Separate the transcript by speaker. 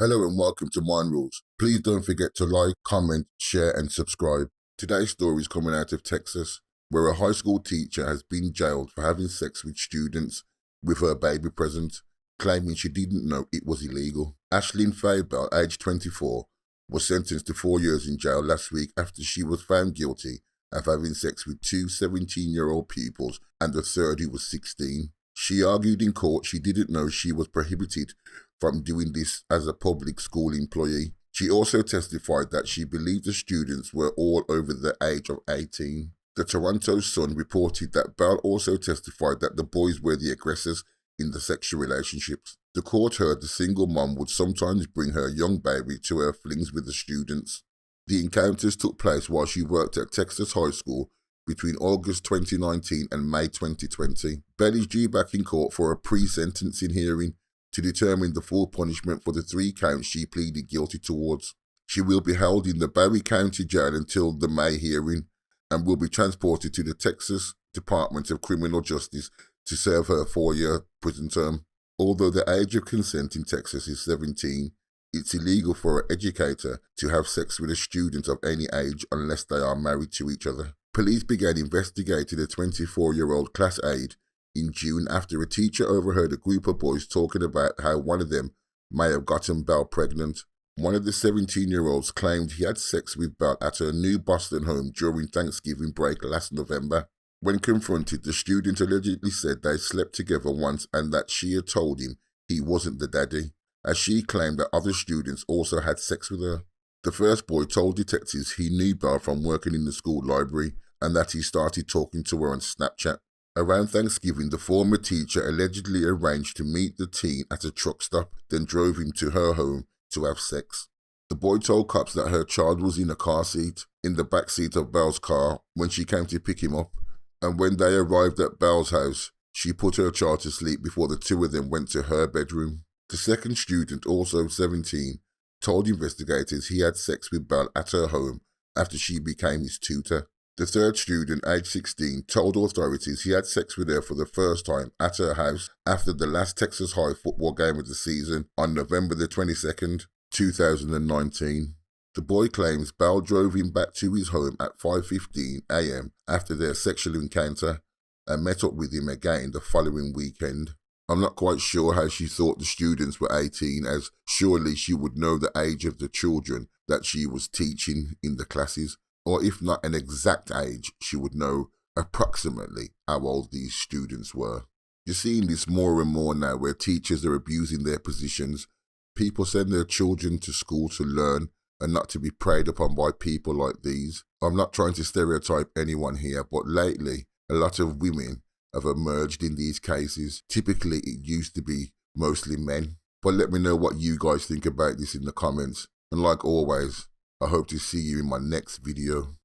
Speaker 1: Hello and welcome to Mind Rules. Please don't forget to like, comment, share and subscribe. Today's story is coming out of Texas, where a high school teacher has been jailed for having sex with students with her baby present, claiming she didn't know it was illegal. Ashlyn Faye Bell, aged 24, was sentenced to 4 years in jail last week after she was found guilty of having sex with two 17-year-old pupils and a third who was 16. She argued in court she didn't know she was prohibited from doing this as a public school employee. She also testified that she believed the students were all over the age of 18. The Toronto Sun reported that Bell also testified that the boys were the aggressors in the sexual relationships. The court heard the single mom would sometimes bring her young baby to her flings with the students. The encounters took place while she worked at Texas High School between August 2019 and May 2020. Bell is due back in court for a pre-sentencing hearing to determine the full punishment for the 3 counts she pleaded guilty towards. She will be held in the Barry County Jail until the May hearing and will be transported to the Texas Department of Criminal Justice to serve her 4-year prison term. Although the age of consent in Texas is 17, it's illegal for an educator to have sex with a student of any age unless they are married to each other. Police began investigating a 24-year-old class aide in June after a teacher overheard a group of boys talking about how one of them may have gotten Bell pregnant. One of the 17-year-olds claimed he had sex with Bell at her New Boston home during Thanksgiving break last November. When confronted, the student allegedly said they slept together once and that she had told him he wasn't the daddy, as she claimed that other students also had sex with her. The first boy told detectives he knew Bell from working in the school library and that he started talking to her on Snapchat. Around Thanksgiving, the former teacher allegedly arranged to meet the teen at a truck stop, then drove him to her home to have sex. The boy told cops that her child was in a car seat, in the back seat of Bell's car, when she came to pick him up, and when they arrived at Bell's house, she put her child to sleep before the two of them went to her bedroom. The second student, also 17, told investigators he had sex with Bell at her home after she became his tutor. The third student, aged 16, told authorities he had sex with her for the first time at her house after the last Texas High football game of the season on November the 22nd, 2019. The boy claims Bell drove him back to his home at 5:15 a.m. after their sexual encounter and met up with him again the following weekend. I'm not quite sure how she thought the students were 18, as surely she would know the age of the children that she was teaching in the classes. Or if not an exact age, she would know approximately how old these students were. You're seeing this more and more now where teachers are abusing their positions. People send their children to school to learn and not to be preyed upon by people like these. I'm not trying to stereotype anyone here, but lately a lot of women have emerged in these cases. Typically it used to be mostly men. But let me know what you guys think about this in the comments. And like always, I hope to see you in my next video.